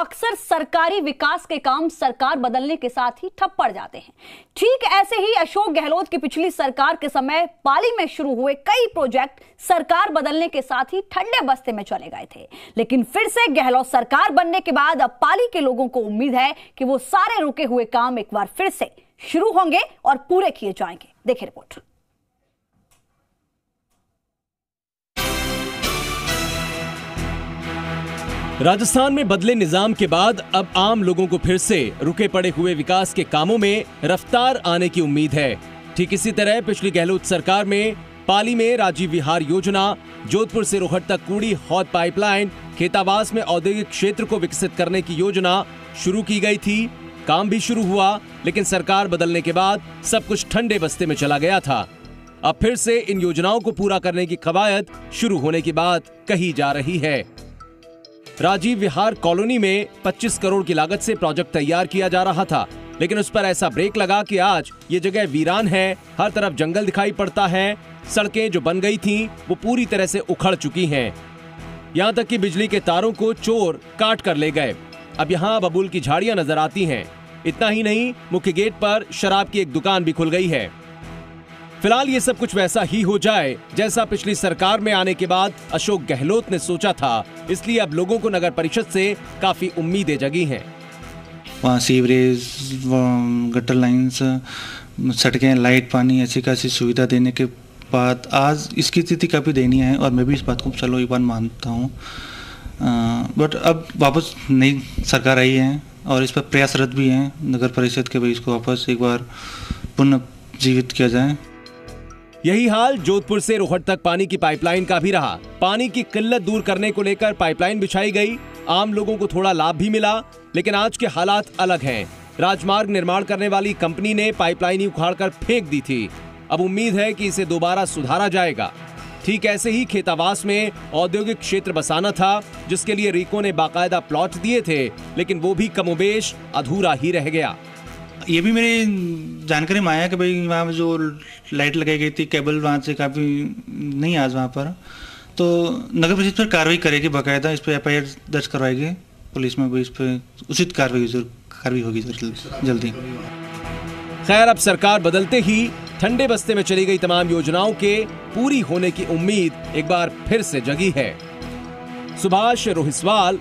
अक्सर सरकारी विकास के काम सरकार बदलने के साथ ही ठप पड़ जाते हैं। ठीक ऐसे ही अशोक गहलोत की पिछली सरकार के समय पाली में शुरू हुए कई प्रोजेक्ट सरकार बदलने के साथ ही ठंडे बस्ते में चले गए थे। लेकिन फिर से गहलोत सरकार बनने के बाद अब पाली के लोगों को उम्मीद है कि वो सारे रुके हुए काम एक बार फिर से शुरू होंगे और पूरे किए जाएंगे। देखिए रिपोर्ट। राजस्थान में बदले निजाम के बाद अब आम लोगों को फिर से रुके पड़े हुए विकास के कामों में रफ्तार आने की उम्मीद है। ठीक इसी तरह पिछली गहलोत सरकार में पाली में राजीव विहार योजना, जोधपुर से रोहट तक कूड़ी हौद पाइपलाइन, खेतावास में औद्योगिक क्षेत्र को विकसित करने की योजना शुरू की गई थी। काम भी शुरू हुआ, लेकिन सरकार बदलने के बाद सब कुछ ठंडे बस्ते में चला गया था। अब फिर से इन योजनाओं को पूरा करने की कवायद शुरू होने की बात कही जा रही है। राजीव विहार कॉलोनी में 25 करोड़ की लागत से प्रोजेक्ट तैयार किया जा रहा था, लेकिन उस पर ऐसा ब्रेक लगा कि आज ये जगह वीरान है। हर तरफ जंगल दिखाई पड़ता है। सड़कें जो बन गई थीं, वो पूरी तरह से उखड़ चुकी हैं। यहाँ तक कि बिजली के तारों को चोर काट कर ले गए। अब यहाँ बबूल की झाड़ियां नजर आती हैं। इतना ही नहीं, मुख्य गेट पर शराब की एक दुकान भी खुल गई है। फिलहाल ये सब कुछ वैसा ही हो जाए जैसा पिछली सरकार में आने के बाद अशोक गहलोत ने सोचा था। इसलिए अब लोगों को नगर परिषद से काफी उम्मीदें जगी हैं। वहाँ सीवरेज, गटर लाइन्स, सड़कें, लाइट, पानी, ऐसी खासी सुविधा देने के बाद आज इसकी स्थिति काफ़ी दयनीय है और मैं भी इस बात को चलो एक बार मानता हूँ। बट अब वापस नई सरकार आई है और इस पर प्रयासरत भी हैं नगर परिषद के भाई इसको वापस एक बार पुनर्जीवित किया जाए। यही हाल जोधपुर से रोहट तक पानी की पाइपलाइन का भी रहा। पानी की किल्लत दूर करने को लेकर पाइपलाइन बिछाई गई। आम लोगों को थोड़ा लाभ भी मिला, लेकिन आज के हालात अलग हैं। राजमार्ग निर्माण करने वाली कंपनी ने पाइपलाइन ही उखाड़कर फेंक दी थी। अब उम्मीद है कि इसे दोबारा सुधारा जाएगा। ठीक ऐसे ही खेतावास में औद्योगिक क्षेत्र बसाना था, जिसके लिए रीको ने बाकायदा प्लॉट दिए थे, लेकिन वो भी कमोबेश अधूरा ही रह गया। ये भी मेरी जानकारी में आया कि भाई वहाँ जो लाइट लगाई गई थी, केबल वहाँ से काफ़ी नहीं आज वहाँ पर, तो नगर परिषद पर कार्रवाई करेगी, बाकायदा इस पर FIR दर्ज करवाएगी पुलिस में भी, इस पर उचित कार्रवाई होगी जल्दी। खैर, अब सरकार बदलते ही ठंडे बस्ते में चली गई तमाम योजनाओं के पूरी होने की उम्मीद एक बार फिर से जगी है। सुभाष रोहिस्वाल,